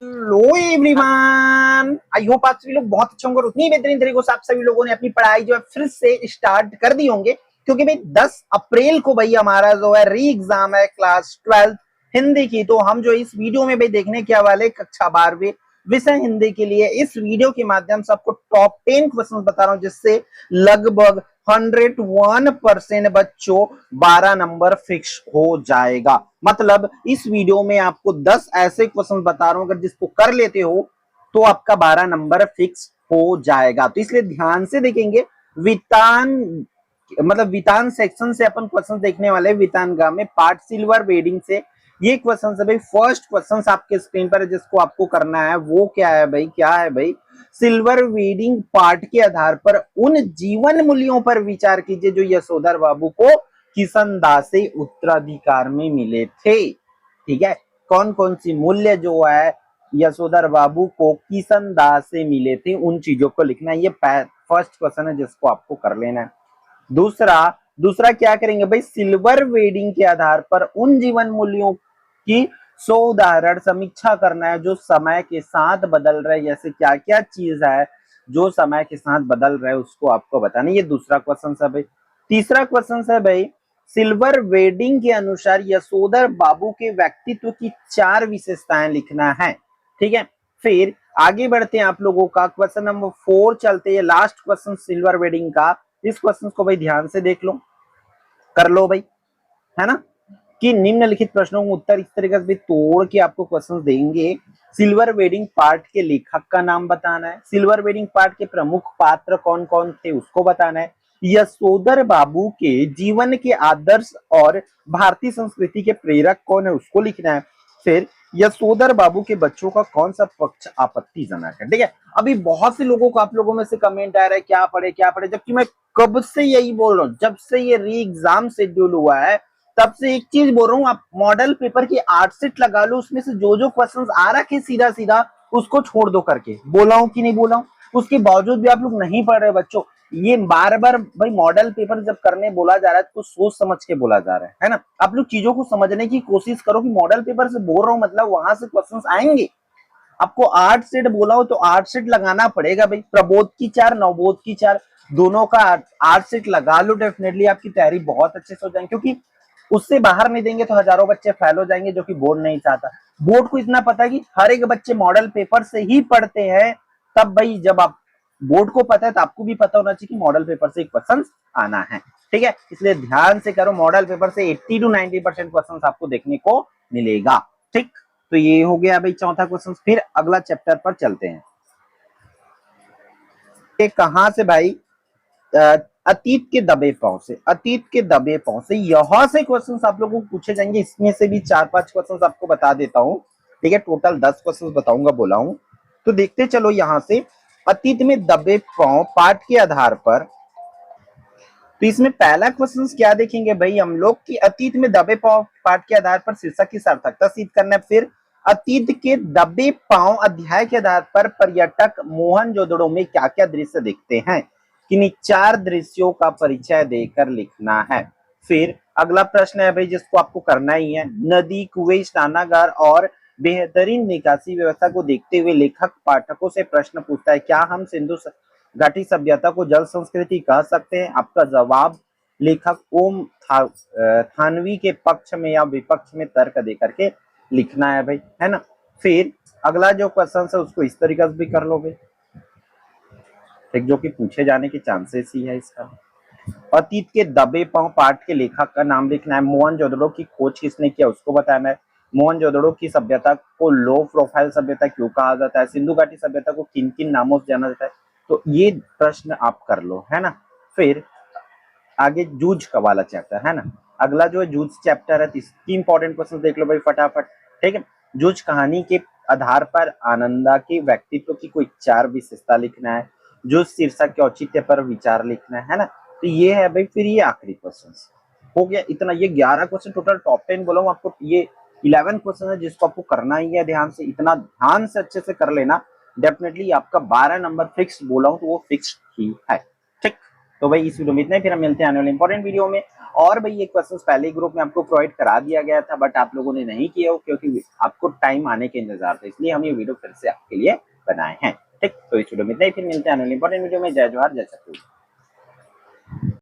Hello everyone, I hope आप सभी लोग बहुत अच्छे होंगे और उतनी बेहतरीन तरीके से आप सभी लोगों ने अपनी पढ़ाई जो है फिर से स्टार्ट कर दी होंगे, क्योंकि भाई 10 अप्रैल को भाई हमारा जो है री एग्जाम है क्लास 12 हिंदी की। तो हम जो इस वीडियो में भाई देखने के वाले कक्षा 12वीं विषय हिंदी के लिए इस वीडियो के माध्यम से आपको टॉप 10 क्वेश्चन बता रहा हूं, जिससे लगभग 101% बच्चों 12 नंबर फिक्स हो जाएगा। मतलब इस वीडियो में आपको 10 ऐसे क्वेश्चन बता रहा हूं, अगर जिसको कर लेते हो तो आपका 12 नंबर फिक्स हो जाएगा। तो इसलिए ध्यान से देखेंगे। वितान मतलब वितान सेक्शन से अपन क्वेश्चन देखने वाले वितान गा में पार्ट सिल्वर वेडिंग से ये क्वेश्चन है भाई। फर्स्ट क्वेश्चन आपके स्क्रीन पर है, जिसको आपको करना है वो क्या है भाई, क्या है भाई, सिल्वर वेडिंग पार्ट के आधार पर उन जीवन मूल्यों पर विचार कीजिए जो यशोधर बाबू को किशन दास से उत्तराधिकार में मिले थे। ठीक है, कौन कौन सी मूल्य जो है यशोधर बाबू को किशन दास से मिले थे, उन चीजों को लिखना है। ये फर्स्ट क्वेश्चन है जिसको आपको कर लेना है। दूसरा दूसरा क्या करेंगे भाई, सिल्वर वेडिंग के आधार पर उन जीवन मूल्यों की 100 उदाहरण समीक्षा करना है जो समय के साथ बदल रहे। जैसे क्या क्या चीज है जो समय के साथ बदल रहे उसको आपको बताना। ये दूसरा क्वेश्चन है भाई। तीसरा क्वेश्चन है भाई, सिल्वर वेडिंग के अनुसार यशोधर बाबू के व्यक्तित्व की 4 विशेषताएं लिखना है। ठीक है, फिर आगे बढ़ते हैं आप लोगों का क्वेश्चन नंबर 4 चलते हैं, लास्ट क्वेश्चन सिल्वर वेडिंग का। इस क्वेश्चन को भाई ध्यान से देख लो, कर लो भाई, है ना, कि निम्नलिखित प्रश्नों का उत्तर इस तरीके से तोड़ के आपको क्वेश्चन देंगे। सिल्वर वेडिंग पार्ट के लेखक का नाम बताना है, सिल्वर वेडिंग पार्ट के प्रमुख पात्र कौन कौन थे उसको बताना है, यशोधर बाबू के जीवन के आदर्श और भारतीय संस्कृति के प्रेरक कौन है उसको लिखना है, फिर यशोधर बाबू के बच्चों का कौन सा पक्ष आपत्तिजनक है। ठीक है, अभी बहुत से लोगों को आप लोगों में से कमेंट आ रहा है क्या पढ़े, जबकि मैं कब से यही बोल रहा हूँ, जब से ये री एग्जाम शेड्यूल हुआ है तब से एक चीज बोल रहा हूँ, आप मॉडल पेपर की 8 सेट लगा लो, उसमें से जो जो क्वेश्चंस आ रखे सीधा सीधा उसको छोड़ दो करके। बोला हूं कि नहीं बोला हूं? उसके बावजूद भी आप लोग नहीं पढ़ रहे बच्चों। ये बार बार भाई मॉडल पेपर जब करने बोला जा रहा है तो सोच समझ के बोला जा रहा है ना। आप लोग चीजों को समझने की कोशिश करो कि मॉडल पेपर से बोल रहा हूं मतलब वहां से क्वेश्चंस आएंगे। आपको 8 सेट बोला हो तो 8 सेट लगाना पड़ेगा भाई। प्रबोध की 4, नवबोध की 4, दोनों का 8 सेट लगा लो, डेफिनेटली आपकी तैयारी बहुत अच्छे से हो जाएगी। क्योंकि उससे बाहर नहीं देंगे तो हजारों बच्चे फेल हो जाएंगे, जो कि बोर्ड नहीं चाहता। बोर्ड को इतना पता है कि हर एक बच्चे मॉडल पेपर से ही पढ़ते हैं। तब भाई जब आप बोर्ड को पता है तो आपको भी पता होना चाहिए कि मॉडल पेपर से क्वेश्चन आना है। ठीक है, इसलिए ध्यान से करो, मॉडल पेपर से 80 to 90% क्वेश्चन आपको देखने को मिलेगा। ठीक, तो ये हो गया भाई चौथा क्वेश्चन। फिर अगला चैप्टर पर चलते हैं। कहां से भाई, अतीत के दबे पांव से, अतीत के दबे पांव से यहां से क्वेश्चंस आप लोगों को पूछे जाएंगे। इसमें से भी 4-5 क्वेश्चंस आपको बता देता हूं। ठीक है, टोटल 10 क्वेश्चंस बताऊंगा बोला हूं, तो देखते चलो। यहां से अतीत में दबे पांव पाठ के आधार पर, तो इसमें पहला क्वेश्चन क्या देखेंगे भाई हम लोग कि अतीत में दबे पांव पाठ के आधार पर शीर्षक की सार्थकता सिद्ध करना है। फिर अतीत के दबे पांव अध्याय के आधार पर पर्यटक मोहनजोदड़ो में क्या क्या दृश्य देखते हैं, किन्हीं 4 दृश्यों का परिचय देकर लिखना है। फिर अगला प्रश्न है भाई जिसको आपको करना ही है, नदी, कुएं, स्नानागार और बेहतरीन निकासी व्यवस्था को देखते हुए लेखक पाठकों से प्रश्न पूछता है, क्या हम सिंधु घाटी सभ्यता को जल संस्कृति कह सकते हैं? आपका जवाब लेखक ओम थानवी के पक्ष में या विपक्ष में तर्क देकर के लिखना है भाई, है ना। फिर अगला जो क्वेश्चन है उसको इस तरीके से भी कर लो भाई, ठीक, जो कि पूछे जाने के चांसेस ही है इसका। अतीत के दबे पांव पाठ के लेखक का नाम लिखना है, मोहनजोदड़ो की खोज किसने किया उसको बताना है, मोहनजोदड़ो की सभ्यता को लो प्रोफाइल सभ्यता क्यों कहा जाता है, सिंधु घाटी सभ्यता को किन किन नामों से जाना जाता है। तो ये प्रश्न आप कर लो, है ना। फिर आगे जूझ का वाला चैप्टर है ना, अगला जो है जूझ चैप्टर है, इसकी इंपॉर्टेंट क्वेश्चन देख लो भाई फटाफट। ठीक है, जूझ कहानी के आधार पर आनंदा के व्यक्तित्व की कोई 4 विशेषता लिखना है, जो शीर्षक के औचित्य पर विचार लिखना है ना। तो ये है भाई। फिर ये आखिरी क्वेश्चन हो गया इतना, ये 11 क्वेश्चन टोटल टॉप 10 बोला हूं आपको। ये 11 क्वेश्चन है जिसको आपको करना ही है ध्यान से, इतना ध्यान से अच्छे से कर लेना, डेफिनेटली आपका 12 नंबर फिक्स बोला हूं तो वो फिक्स ही है। ठीक, तो तो भाई इस वीडियो में इतना ही, फिर हम मिलते हैं आने वाले इंपॉर्टेंट वीडियो में। और भाई ये क्वेश्चंस पहले ही ग्रुप में आपको प्रोवाइड करा दिया गया था, बट आप लोगों ने नहीं किया हो क्योंकि आपको टाइम आने के इंतजार था, इसलिए हम ये वीडियो फिर से आपके लिए बनाए हैं। ठीक, तो इस वीडियो में इतना ही, फिर मिलते हैं आने वाले इंपॉर्टेंट वीडियो में। जय जोहार, जय सतगुरु।